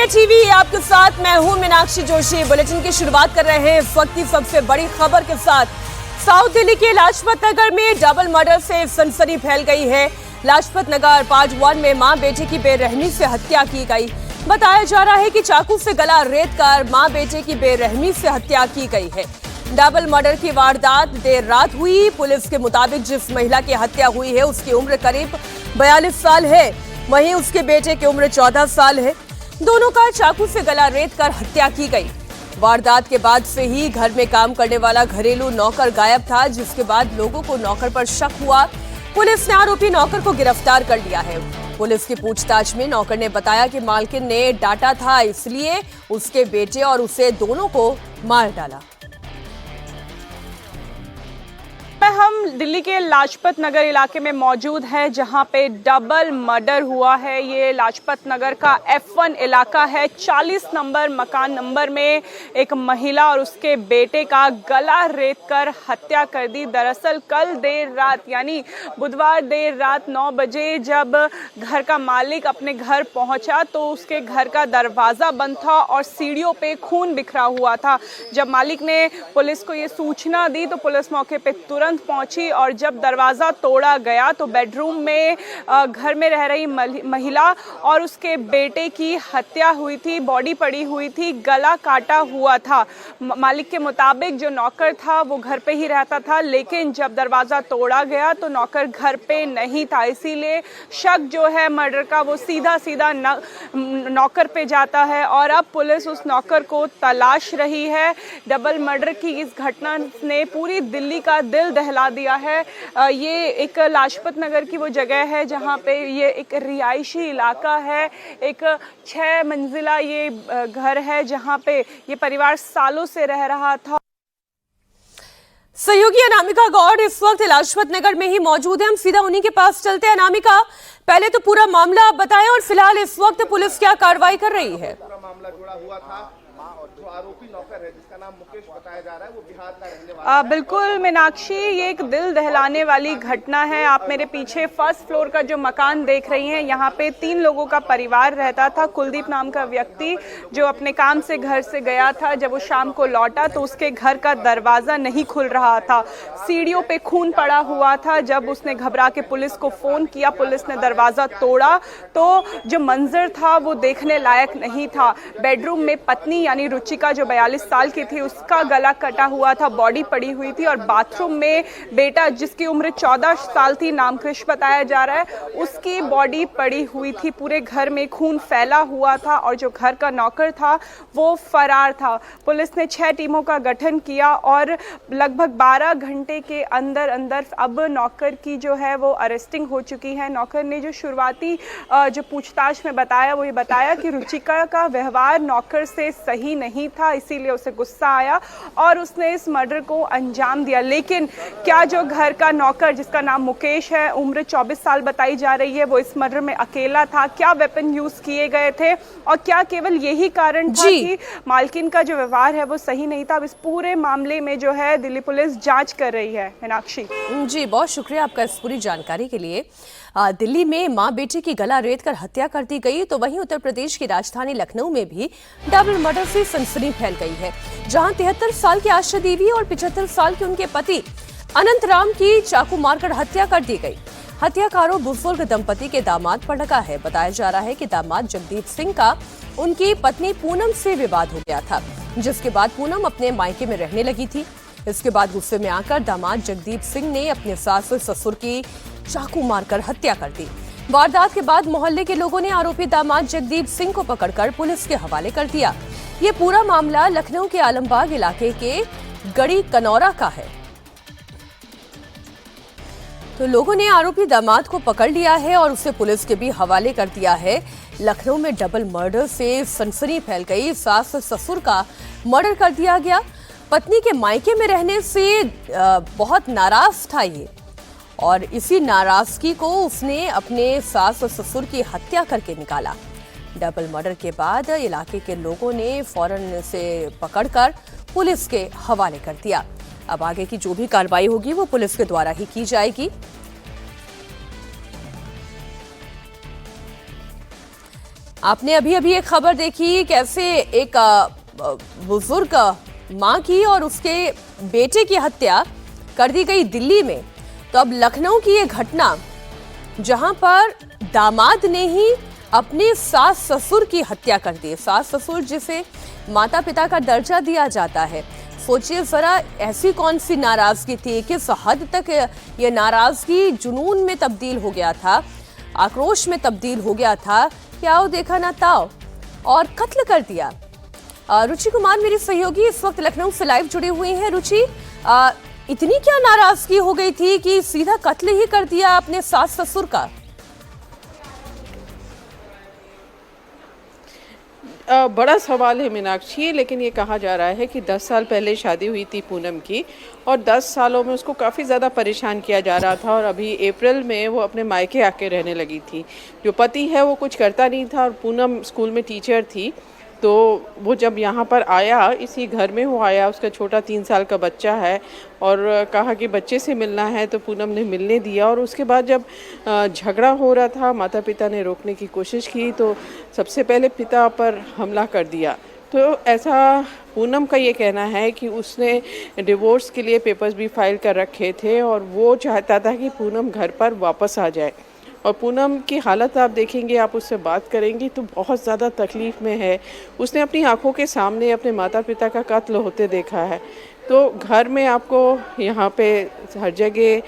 India TV आपके साथ मैं हूं मीनाक्षी जोशी। बुलेटिन की शुरुआत कर रहे हैं इस वक्त की सबसे बड़ी खबर के साथ। साउथ दिल्ली के लाजपत नगर में डबल मर्डर से सनसनी फैल गई है। लाजपत नगर पार्ट 1 में मां बेटे की बेरहमी से हत्या की गई। बताया जा रहा है कि चाकू से गला रेत कर मां बेटे की बेरहमी से हत्या की गई है। डबल मर्डर की वारदात देर रात हुई। पुलिस के मुताबिक जिस महिला की हत्या हुई है उसकी उम्र करीब 42 साल है, वहीं उसके बेटे की उम्र 14 साल है। दोनों का चाकू से गला रेत कर हत्या की गई। वारदात के बाद से ही घर में काम करने वाला घरेलू नौकर गायब था, जिसके बाद लोगों को नौकर पर शक हुआ। पुलिस ने आरोपी नौकर को गिरफ्तार कर लिया है। पुलिस की पूछताछ में नौकर ने बताया कि मालकिन ने डांटा था, इसलिए उसके बेटे और उसे दोनों को मार डाला। हम दिल्ली के लाजपत नगर इलाके में मौजूद हैं, जहां पे डबल मर्डर हुआ है। ये लाजपत नगर का F1 इलाका है। 40 नंबर मकान नंबर में एक महिला और उसके बेटे का गला रेत कर हत्या कर दी। दरअसल कल देर रात यानी बुधवार देर रात 9 बजे जब घर का मालिक अपने घर पहुंचा तो उसके घर का दरवाजा बंद था और सीढ़ियों पे खून बिखरा हुआ था। जब मालिक ने पुलिस को ये सूचना दी तो पुलिस मौके पे तुरंत पहुंची और जब दरवाजा तोड़ा गया तो बेडरूम में घर में रह रही महिला और उसके बेटे की हत्या हुई थी। बॉडी पड़ी हुई थी, गला काटा हुआ था। मालिक के मुताबिक जो नौकर था वो घर पे ही रहता था, लेकिन जब दरवाजा तोड़ा गया तो नौकर घर पे नहीं था। इसीलिए शक जो है मर्डर का वो सीधा सीधा नौकर पे जाता है और अब पुलिस उस नौकर को तलाश रही है। डबल मर्डर की इस घटना ने पूरी दिल्ली का दिल दहला दिया है। ये एक लाजपत नगर की वो जगह है जहां पे ये एक रिहायशी इलाका है। एक 6 मंजिला ये घर है जहां पे ये परिवार सालों से रह रहा था। सहयोगी अनामिका गौड़ इस वक्त लाजपत नगर में ही मौजूद है। हम सीधा उन्हीं के पास चलते हैं। अनामिका, पहले तो पूरा मामला आप बताएं और फिलहाल इस वक्त पुलिस क्या कार्रवाई कर रही है? पूरा मामला जुड़ा हुआ था। जो आरोपी नौकर है जिसका नाम मुकेश बताया जा रहा है वो बिहार का रहने वाला है। बिल्कुल मीनाक्षी, ये एक दिल दहलाने वाली घटना है। आप मेरे पीछे फर्स्ट फ्लोर का जो मकान देख रही हैं, यहाँ पे 3 लोगों का परिवार रहता था। कुलदीप नाम का व्यक्ति जो अपने काम से घर से गया था, जब वो शाम को लौटा तो उसके घर का दरवाजा नहीं खुल रहा था। सीढ़ियों पे खून पड़ा हुआ था। जब उसने घबरा के पुलिस को फोन किया, पुलिस ने दरवाजा तोड़ा तो जो मंजर था वो देखने लायक नहीं था। बेडरूम में पत्नी यानी रुचिका जो 42 साल की थी उसका गला कटा हुआ था, बॉडी पड़ी हुई थी और बाथरूम में बेटा जिसकी उम्र 14 साल थी, नामकृष बताया जा रहा है, उसकी बॉडी पड़ी हुई थी। पूरे घर में खून फैला हुआ था और जो घर का नौकर था वो फरार था। पुलिस ने 6 टीमों का गठन किया और लगभग 12 घंटे के अंदर अंदर अब नौकर की जो है वो अरेस्टिंग हो चुकी है। नौकर ने जो शुरुआती जो पूछताछ में बताया वो ये बताया कि रुचिका का व्यवहार नौकर से सही नहीं था, इसीलिए उसे गुस्सा आया और उसने इस मर्डर को अंजाम दिया। लेकिन क्या जो घर का नौकर जिसका नाम मुकेश है, उम्र 24 साल बताई जा रही है, वो इस मर्डर में अकेला था? क्या वेपन यूज किए गए थे और क्या केवल यही कारण था कि मालकिन का जो व्यवहार है वो सही नहीं था? अब इस पूरे मामले में जो है दिल्ली पुलिस जांच कर रही है। मीनाक्षी जी, बहुत शुक्रिया आपका इस पूरी जानकारी के लिए। दिल्ली में मां बेटे की गला रेत कर हत्या कर दी गई, तो वहीं उत्तर प्रदेश की राजधानी लखनऊ में भी डबल मर्डर से सनसनी फैल गई है, जहां 73 साल की आशा देवी और 75 साल के उनके पति अनंत राम की चाकू मारकर हत्या कर दी गई। हत्याकारों बुजुर्ग दंपति के दामाद पर लगा है। बताया जा रहा है कि दामाद जगदीप सिंह का उनकी पत्नी पूनम से विवाद हो गया था, जिसके बाद पूनम अपने मायके में रहने लगी थी। इसके बाद गुस्से में आकर दामाद जगदीप सिंह ने अपने सास और ससुर की चाकू मारकर हत्या कर दी। वारदात के बाद मोहल्ले के लोगों ने आरोपी दामाद जगदीप सिंह को पकड़कर पुलिस के हवाले कर दिया। ये पूरा मामला लखनऊ के आलमबाग इलाके के गड़ी कनौरा का है। तो लोगों ने आरोपी दामाद को पकड़ लिया है और उसे पुलिस के भी हवाले कर दिया है। लखनऊ में डबल मर्डर से सनसनी फैल गई। सास और ससुर का मर्डर कर दिया गया। पत्नी के मायके में रहने से बहुत नाराज था ये, और इसी नाराजगी को उसने अपने सास और ससुर की हत्या करके निकाला। डबल मर्डर के बाद इलाके के लोगों ने फौरन से पकड़कर पुलिस के हवाले कर दिया। अब आगे की जो भी कार्रवाई होगी वो पुलिस के द्वारा ही की जाएगी। आपने अभी अभी एक खबर देखी कैसे एक बुजुर्ग मां की और उसके बेटे की हत्या कर दी गई दिल्ली में। तो अब लखनऊ की ये घटना जहां पर दामाद ने ही अपने सास ससुर की हत्या कर दी। सास ससुर जिसे माता पिता का दर्जा दिया जाता है, सोचिए जरा ऐसी कौन सी नाराजगी थी, किस हद तक ये नाराजगी जुनून में तब्दील हो गया था, आक्रोश में तब्दील हो गया था कि आओ देखा ना ताओ, और कत्ल कर दिया। रुचि कुमार मेरी सहयोगी इस वक्त लखनऊ से लाइव जुड़ी हुई हैं। रुचि, इतनी क्या नाराजगी हो गई थी कि सीधा कत्ल ही कर दिया अपने सास ससुर का? बड़ा सवाल है मीनाक्षी, लेकिन ये कहा जा रहा है कि 10 साल पहले शादी हुई थी पूनम की और 10 सालों में उसको काफ़ी ज़्यादा परेशान किया जा रहा था और अभी अप्रैल में वो अपने मायके आके रहने लगी थी। जो पति है वो कुछ करता नहीं था और पूनम स्कूल में टीचर थी। तो वो जब यहाँ पर आया, इसी घर में वो आया, उसका छोटा 3 साल का बच्चा है और कहा कि बच्चे से मिलना है, तो पूनम ने मिलने दिया। और उसके बाद जब झगड़ा हो रहा था, माता पिता ने रोकने की कोशिश की तो सबसे पहले पिता पर हमला कर दिया। तो ऐसा पूनम का ये कहना है कि उसने डिवोर्स के लिए पेपर्स भी फाइल कर रखे थे और वो चाहता था कि पूनम घर पर वापस आ जाए। और पूनम की हालत आप देखेंगे, आप उससे बात करेंगी तो बहुत ज़्यादा तकलीफ़ में है। उसने अपनी आंखों के सामने अपने माता पिता का कत्ल होते देखा है। तो घर में आपको यहाँ पे हर जगह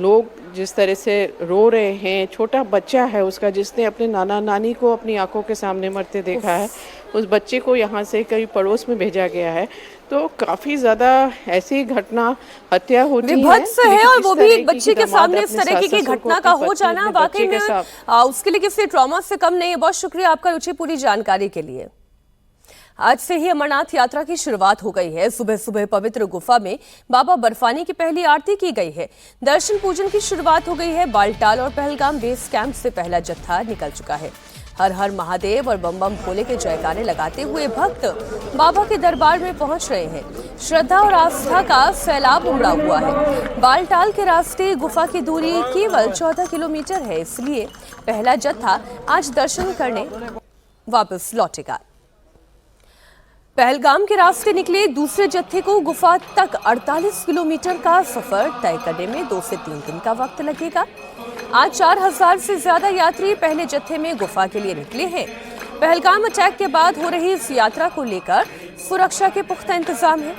लोग जिस तरह से रो रहे हैं, छोटा बच्चा है उसका जिसने अपने नाना नानी को अपनी आंखों के सामने मरते देखा है, उस बच्चे को यहाँ से कहीं पड़ोस में भेजा गया है। तो काफ़ी ज़्यादा ऐसी घटना, हत्या होती है और वो भी एक बच्चे के सामने इस तरह की घटना का हो जाना वाकई में उसके लिए किसी ट्रॉमा से कम नहीं है। बहुत शुक्रिया आपका रुचि पूरी जानकारी के लिए। आज से ही अमरनाथ यात्रा की शुरुआत हो गई है। सुबह सुबह पवित्र गुफा में बाबा बर्फानी की पहली आरती की गई है। दर्शन पूजन की शुरुआत हो गई है। बालटाल और पहलगाम बेस कैंप से पहला जत्था निकल चुका है। हर हर महादेव और बम बम भोले के जयकारे लगाते हुए भक्त बाबा के दरबार में पहुंच रहे हैं। श्रद्धा और आस्था का सैलाब उमड़ा हुआ है। बालटाल के रास्ते गुफा की दूरी केवल 14 किलोमीटर है, इसलिए पहला जत्था आज दर्शन करने वापस लौटेगा। पहलगाम के रास्ते निकले दूसरे जत्थे को गुफा तक 48 किलोमीटर का सफर तय करने में 2 से 3 दिन का वक्त लगेगा। आज 4000 से ज्यादा यात्री पहले जत्थे में गुफा के लिए निकले हैं। पहलगाम अटैक के बाद हो रही इस यात्रा को लेकर सुरक्षा के पुख्ता इंतजाम है।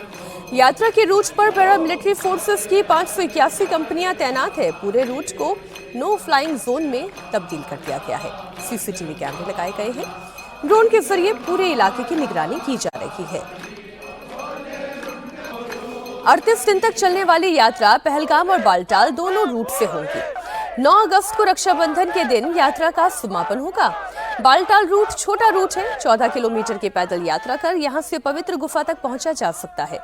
यात्रा के रूट पर पैरामिलिट्री फोर्सेस की 581 कंपनियां तैनात है। पूरे रूट को नो फ्लाइंग जोन में तब्दील कर दिया गया है। सीसीटीवी कैमरे लगाए गए हैं। ड्रोन के जरिए पूरे इलाके की निगरानी की जा रही है। 38 दिन तक चलने वाली यात्रा पहलगाम और बालटाल दोनों रूट से होगी। 9 अगस्त को रक्षाबंधन के दिन यात्रा का समापन होगा। बालटाल रूट छोटा रूट है। 14 किलोमीटर की पैदल यात्रा कर यहां से पवित्र गुफा तक पहुंचा जा सकता है,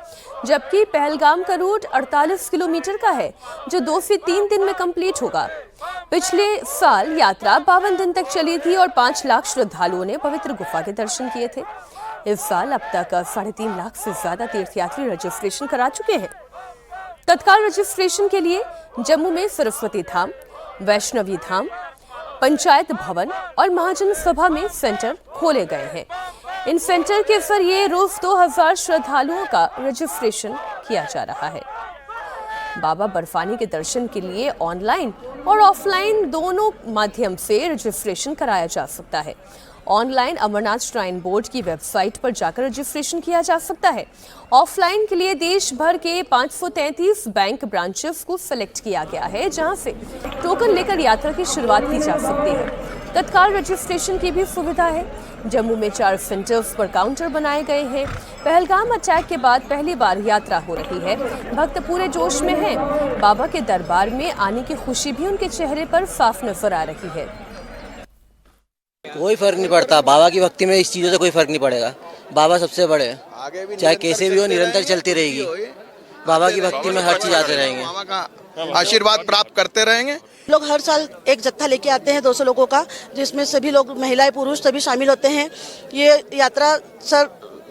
जबकि पहलगाम का रूट 48 किलोमीटर का है, जो 2 से 3 दिन में कंप्लीट होगा। पिछले साल यात्रा 52 दिन तक चली थी और 5 लाख श्रद्धालुओं ने पवित्र गुफा के दर्शन किए थे। इस साल अब तक 3.5 लाख से ज्यादा तीर्थयात्री रजिस्ट्रेशन करा चुके हैं। तत्काल रजिस्ट्रेशन के लिए जम्मू में सरस्वती धाम, वैष्णवी धाम, पंचायत भवन और महाजन सभा में सेंटर खोले गए हैं। इन सेंटर के जरिए रोज 2000 श्रद्धालुओं का रजिस्ट्रेशन किया जा रहा है। बाबा बर्फानी के दर्शन के लिए ऑनलाइन और ऑफलाइन दोनों माध्यम से रजिस्ट्रेशन कराया जा सकता है। ऑनलाइन अमरनाथ श्राइन बोर्ड की वेबसाइट पर जाकर रजिस्ट्रेशन किया जा सकता है। ऑफलाइन के लिए देश भर के 533 बैंक ब्रांचेस को सिलेक्ट किया गया है, जहां से टोकन लेकर यात्रा की शुरुआत की जा सकती है। तत्काल रजिस्ट्रेशन की भी सुविधा है। जम्मू में 4 सेंटर्स पर काउंटर बनाए गए हैं। पहलगाम अटैक के बाद पहली बार यात्रा हो रही है। भक्त पूरे जोश में हैं। बाबा के दरबार में आने की खुशी भी उनके चेहरे पर साफ नजर आ रही है। कोई फर्क नहीं पड़ता, बाबा की भक्ति में इस चीज़ों से कोई फर्क नहीं पड़ेगा। बाबा सबसे बड़े हैं, चाहे कैसे भी हो, निरंतर चलती रहेगी। बाबा की भक्ति में हर चीज आते रहेंगे, बाबा का आशीर्वाद प्राप्त करते रहेंगे। लोग हर साल एक जत्था लेके आते हैं 200 लोगों का, जिसमें सभी लोग, महिलाएं पुरुष सभी शामिल होते हैं। ये यात्रा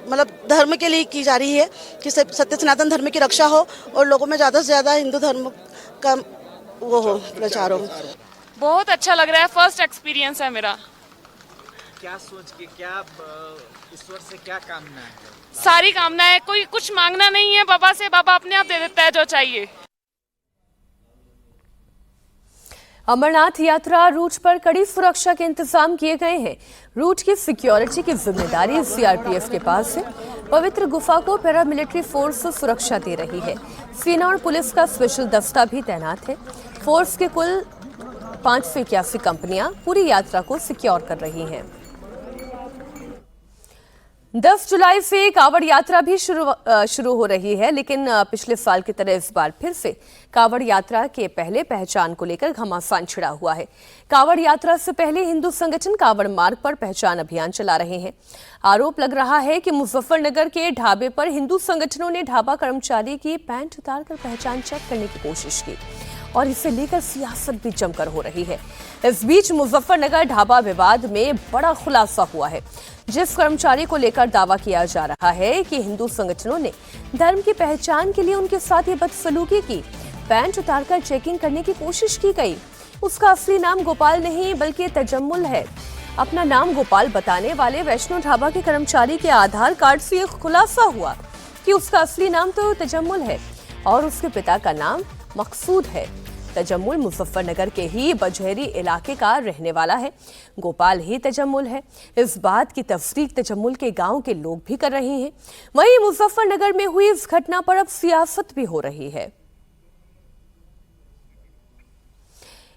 मतलब धर्म के लिए की जा रही है कि सत्य सनातन धर्म की रक्षा हो और लोगों में ज़्यादा से ज़्यादा हिंदू धर्म का वो हो, प्रचार हो। बहुत अच्छा लग रहा है, फर्स्ट एक्सपीरियंस है मेरा। क्या सोच के, क्या ईश्वर से क्या कामना है? सारी कामना है, कोई कुछ मांगना नहीं है बाबा से, बाबा अपने आप दे देता है जो चाहिए। अमरनाथ यात्रा रूट पर कड़ी सुरक्षा के इंतजाम किए गए हैं। रूट की सिक्योरिटी की जिम्मेदारी सीआरपीएफ के पास है। पवित्र गुफा को पैरामिलिट्री फोर्स सुरक्षा दे रही है। सेना और पुलिस का स्पेशल दस्ता भी तैनात है। फोर्स के कुल 581 कंपनियां पूरी यात्रा को सिक्योर कर रही हैं। 10 जुलाई से कावड़ यात्रा भी शुरू हो रही है, लेकिन पिछले साल की तरह इस बार फिर से कावड़ यात्रा के पहले पहचान को लेकर घमासान छिड़ा हुआ है। कावड़ यात्रा से पहले हिंदू संगठन कावड़ मार्ग पर पहचान अभियान चला रहे हैं। आरोप लग रहा है कि मुजफ्फरनगर के ढाबे पर हिंदू संगठनों ने ढाबा कर्मचारी की पैंट उतारकर पहचान चेक करने की कोशिश की और इसे लेकर सियासत भी जमकर हो रही है। इस बीच मुजफ्फरनगर ढाबा विवाद में बड़ा खुलासा हुआ है। जिस कर्मचारी को लेकर दावा किया जा रहा है कि हिंदू संगठनों ने धर्म की पहचान के लिए उनके साथ ये बदसलूकी की, पैंट उतारकर चेकिंग करने की कोशिश की गई, उसका असली नाम गोपाल नहीं बल्कि तजम्मुल है। अपना नाम गोपाल बताने वाले वैष्णो ढाबा के कर्मचारी के आधार कार्ड से यह खुलासा हुआ कि उसका असली नाम तो तजम्मुल है और उसके पिता का नाम मकसूद है। तजम्मुल मुजफ्फरनगर के ही बजहेरी इलाके का रहने वाला है। गोपाल ही तजम्मुल है। इस बात की तस्दीक तजम्मुल के गांव के लोग भी कर रहे हैं। वहीं मुजफ्फरनगर में हुई इस घटना पर अब सियासत भी हो रही है।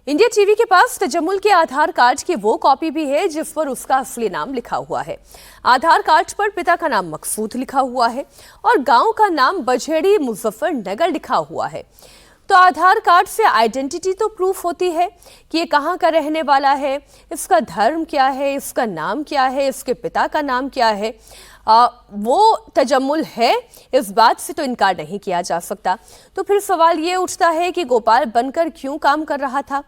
इंडिया टीवी के पास तजम्मुल के आधार कार्ड की वो कॉपी भी है जिस पर उसका असली नाम लिखा हुआ है। आधार कार्ड पर पिता का नाम मकसूद लिखा हुआ है और गांव का नाम बजहेड़ी मुजफ्फरनगर लिखा हुआ है। तो आधार कार्ड से आइडेंटिटी तो प्रूफ होती है कि ये कहाँ का रहने वाला है, इसका धर्म क्या है, इसका नाम क्या है, इसके पिता का नाम क्या है। वो तजम्मुल है, इस बात से तो इनकार नहीं किया जा सकता। तो फिर सवाल ये उठता है कि गोपाल बनकर क्यों काम कर रहा था।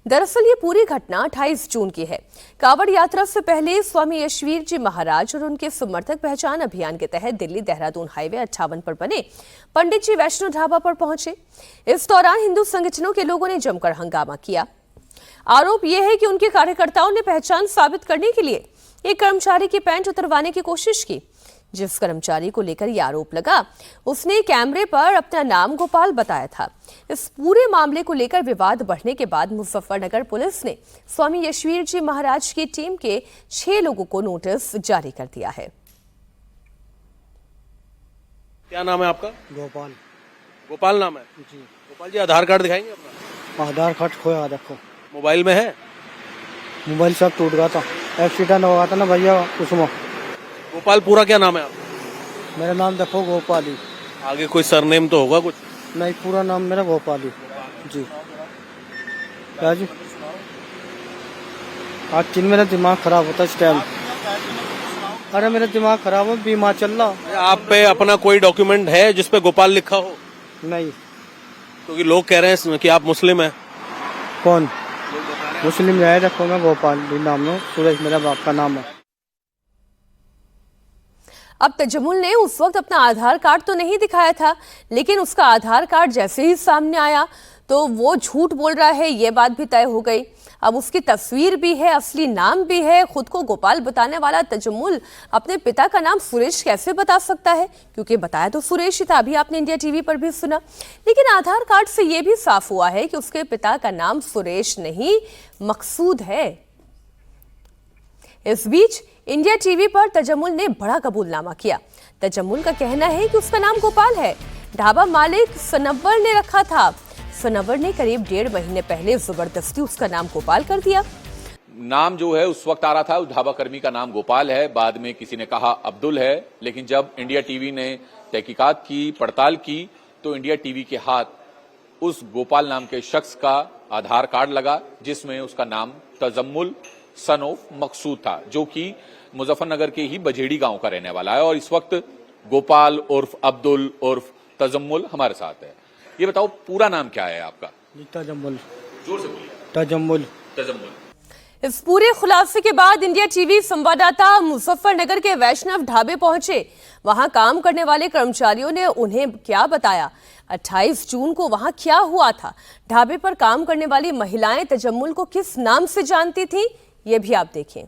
दरअसल ये पूरी घटना 28 जून की है। कावड़ यात्रा से पहले स्वामी यशवीर जी महाराज और उनके समर्थक पहचान अभियान के तहत दिल्ली देहरादून हाईवे 58 पर बने पंडित जी वैष्णो ढाबा पर पहुंचे। इस दौरान हिंदू संगठनों के लोगों ने जमकर हंगामा किया। आरोप यह है कि उनके कार्यकर्ताओं ने पहचान साबित करने के लिए एक कर्मचारी की पैंट उतरवाने की कोशिश की। जिस कर्मचारी को लेकर यह आरोप लगा उसने कैमरे पर अपना नाम गोपाल बताया था। इस पूरे मामले को लेकर विवाद बढ़ने के बाद मुजफ्फरनगर पुलिस ने स्वामी यशवीर जी महाराज की टीम के 6 लोगों को नोटिस जारी कर दिया है। क्या नाम है आपका? गोपाल। गोपाल नाम है जी। गोपाल जी आधार कार्ड दिखाएंगे अपना? आधार कार्ड खोया देखो। मोबाइल में है? मोबाइल सब टूट गया था, एक्सीडेंट हुआ था ना भैया उसमें। गोपाल पूरा क्या नाम है आपका? मेरा नाम देखो गोपाली। आगे कोई सरनेम तो होगा कुछ? नहीं, पूरा नाम मेरा गोपाली जी। क्या जी? आज दिन मेरा दिमाग खराब होता है इस टाइम। अरे मेरा दिमाग खराब हो, बीमार चल रहा। आप पे अपना कोई डॉक्यूमेंट है जिसपे गोपाल लिखा हो? नहीं। क्योंकि लोग कह रहे हैं कि आप मुस्लिम हैं। कौन मुस्लिम है? देखो मैं गोपाल नाम है, सूरज मेरा बाप का नाम है। अब तजम्मुल ने उस वक्त अपना आधार कार्ड तो नहीं दिखाया था, लेकिन उसका आधार कार्ड जैसे ही सामने आया तो वो झूठ बोल रहा है, ये बात भी तय हो गई। अब उसकी तस्वीर भी है, असली नाम भी है। खुद को गोपाल बताने वाला तजम्मुल अपने पिता का नाम सुरेश कैसे बता सकता है? क्योंकि बताया तो सुरेश ही था, अभी आपने इंडिया टीवी पर भी सुना। लेकिन आधार कार्ड से ये भी साफ हुआ है कि उसके पिता का नाम सुरेश नहीं मकसूद है। इस बीच इंडिया टीवी पर तजम्मुल ने बड़ा कबूलनामा किया। तजम्मुल का कहना है कि उसका नाम गोपाल है। ढाबा मालिक सनव्वर ने रखा था। सनव्वर ने करीब 1.5 महीने पहले जबरदस्ती उसका नाम गोपाल कर दिया। नाम जो है उस वक्त आ रहा था, उस ढाबा कर्मी का नाम गोपाल है, बाद में किसी ने कहा अब्दुल है। लेकिन जब इंडिया टीवी ने तहकीकात की, पड़ताल की, तो इंडिया टीवी के हाथ उस गोपाल नाम के शख्स का आधार कार्ड लगा जिसमें उसका नाम तजम्मुल सन ऑफ मकसूद था, जो कि मुजफ्फरनगर के ही बजेड़ी गांव का रहने वाला है। और इस वक्त गोपाल उर्फ अब्दुल उर्फ तजम्मुल हमारे साथ है। ये बताओ पूरा नाम क्या है आपका? तजम्मुल। जोर से बोलिए। तजम्मुल। तजम्मुल। इस पूरे खुलासे के बाद इंडिया टीवी संवाददाता मुजफ्फरनगर के वैष्णव ढाबे पहुंचे। वहां काम करने वाले कर्मचारियों ने उन्हें क्या बताया, 28 जून को वहां क्या हुआ था, ढाबे पर काम करने वाली महिलाएं तजम्मुल को किस नाम से जानती थी, ये भी आप देखें।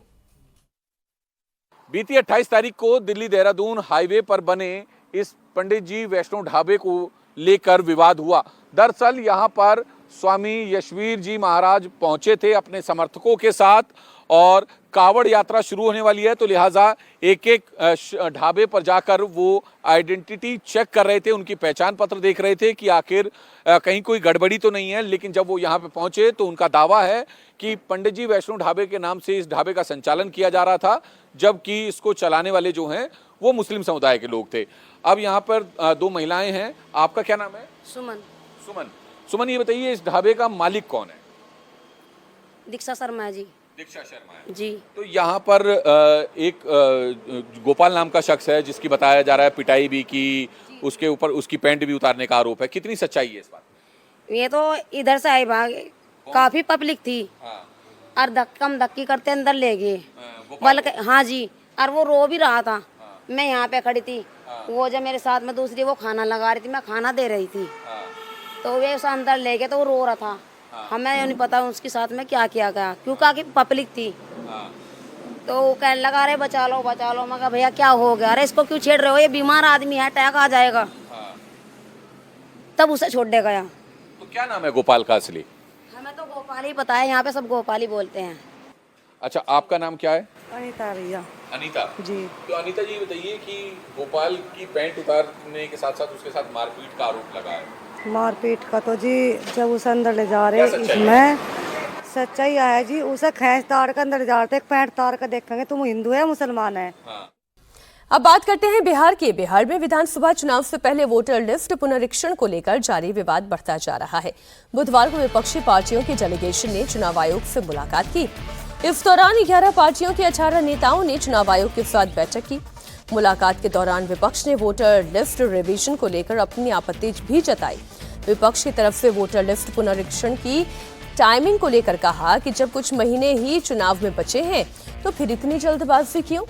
बीती 28 तारीख को दिल्ली देहरादून हाईवे पर बने इस पंडित जी वैष्णो ढाबे को लेकर विवाद हुआ। दरअसल यहां पर स्वामी यशवीर जी महाराज पहुंचे थे अपने समर्थकों के साथ और कावड़ यात्रा शुरू होने वाली है, तो लिहाजा एक एक ढाबे पर जाकर वो आइडेंटिटी चेक कर रहे थे, उनकी पहचान पत्र देख रहे थे कि आखिर कहीं कोई गड़बड़ी तो नहीं है। लेकिन जब वो यहाँ पे पहुंचे तो उनका दावा है कि पंडित जी वैष्णो ढाबे के नाम से इस ढाबे का संचालन किया जा रहा था, जबकि इसको चलाने वाले जो हैं वो मुस्लिम समुदाय के लोग थे। अब यहाँ पर दो महिलाएं हैं। आपका क्या नाम है? सुमन। सुमन, सुमन ये बताइए इस ढाबे का मालिक कौन है? दीक्षा शर्मा जी। दीक्षा शर्मा है जी। तो यहाँ पर एक गोपाल नाम का शख्स है जिसकी बताया जा रहा है पिटाई भी की, उसके ऊपर उसकी पैंट भी उतारने का आरोप है। कितनी सच्चाई है इस बात? ये तो इधर से आई भाग, काफी पब्लिक थी और धक्कम धक्की करते अंदर ले गए बल्कि। हाँ जी, और वो रो भी रहा था। मैं यहाँ पे खड़ी थी, वो जब मेरे साथ में दूसरी वो खाना लगा रही थी, मैं खाना दे रही थी, तो वे उसे अंदर ले गए तो वो रो रहा था। हमें नहीं पता उसके साथ में क्या किया गया, क्योंकि पब्लिक थी। तो वो कहने लगा अरे बचा लो बचा लो। मैं कहा भैया क्या हो गया? अरे इसको क्यों छेड़ रहे हो, ये बीमार आदमी है, अटैक आ जाएगा। तब उसे छोड़ दे गया। तो क्या नाम है गोपाल का असली? हमें तो गोपाल ही पता है, यहाँ पे सब गोपाल ही बोलते हैं। अच्छा, आपका नाम क्या है? अनीता भैया। अनीता जी। तो अनीता जी बताइए कि गोपाल की पैंट उतारने के साथ साथ उसके साथ मारपीट का आरोप लगा है। मारपीट का तो जी जब उसे अंदर ले जा रहे इसमें सच्चाई है जी, उसे खींच ताड़ कर अंदर जा रहे, पैंट तार कर देखेंगे तुम हिंदू है मुसलमान है। अब बात करते हैं बिहार की। बिहार में विधानसभा चुनाव से पहले वोटर लिस्ट पुनरीक्षण को लेकर जारी विवाद बढ़ता जा रहा है। बुधवार को विपक्षी पार्टियों की डेलीगेशन ने चुनाव आयोग से मुलाकात की। इस दौरान 11 पार्टियों के 18 नेताओं ने चुनाव आयोग के साथ बैठक की। मुलाकात के दौरान विपक्ष ने वोटर लिस्ट रिवीजन को लेकर अपनी आपत्ति भी जताई। विपक्ष की तरफ से वोटर लिस्ट पुनरीक्षण की टाइमिंग को लेकर कहा कि जब कुछ महीने ही चुनाव में बचे हैं तो फिर इतनी जल्दबाजी क्यों।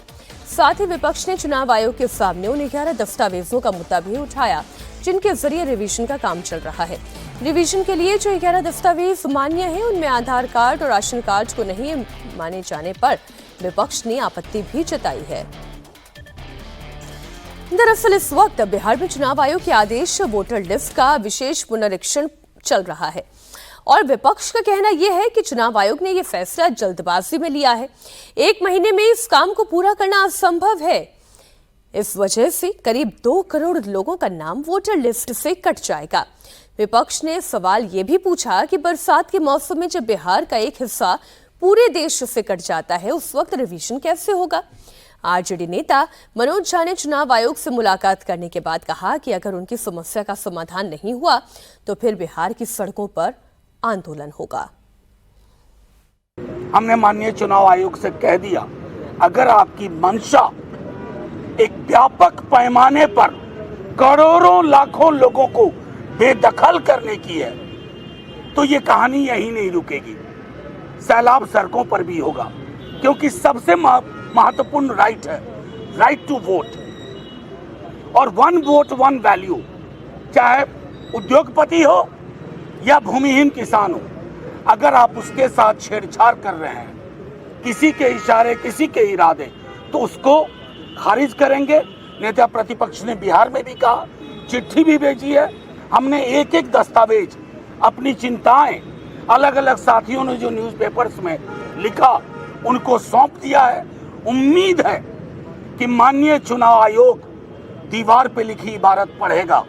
साथ ही विपक्ष ने चुनाव आयोग के सामने उन 11 दस्तावेजों का मुद्दा भी उठाया जिनके जरिए रिवीजन का काम चल रहा है। रिवीजन के लिए जो 11 दस्तावेज मान्य हैं उनमें आधार कार्ड और राशन कार्ड को नहीं माने जाने पर विपक्ष ने आपत्ति भी जताई है। दरअसल इस वक्त बिहार में चुनाव आयोग के आदेश वोटर लिस्ट का विशेष पुनरीक्षण चल रहा है और विपक्ष का कहना यह है कि चुनाव आयोग ने यह फैसला जल्दबाजी में लिया है। 1 महीने में इस काम को पूरा करना असंभव है। इस वजह से करीब 2 करोड़ लोगों का नाम वोटर लिस्ट से कट जाएगा। विपक्ष ने सवाल यह भी पूछा कि बरसात के मौसम में जब बिहार का एक हिस्सा पूरे देश से कट जाता है उस वक्त रिवीजन कैसे होगा। आरजेडी नेता मनोज झा ने चुनाव आयोग से मुलाकात करने के बाद कहा कि अगर उनकी समस्या का समाधान नहीं हुआ तो फिर बिहार की सड़कों पर आंदोलन होगा। हमने माननीय चुनाव आयोग से कह दिया, अगर आपकी मंशा एक व्यापक पैमाने पर करोड़ों लाखों लोगों को बेदखल करने की है तो ये कहानी यही नहीं रुकेगी। सैलाब सड़कों पर भी होगा, क्योंकि सबसे महत्वपूर्ण राइट है राइट टू वोट, और 1 वोट 1 वैल्यू। चाहे उद्योगपति हो या भूमिहीन किसान हो, अगर आप उसके साथ छेड़छाड़ कर रहे हैं, किसी के इशारे किसी के इरादे, तो उसको खारिज करेंगे। नेता प्रतिपक्ष ने बिहार में भी कहा, चिट्ठी भी भेजी है। हमने एक एक दस्तावेज, अपनी चिंताएं अलग अलग साथियों ने जो न्यूज़पेपर्स में लिखा उनको सौंप दिया है। उम्मीद है कि माननीय चुनाव आयोग दीवार पे लिखी इबारत पढ़ेगा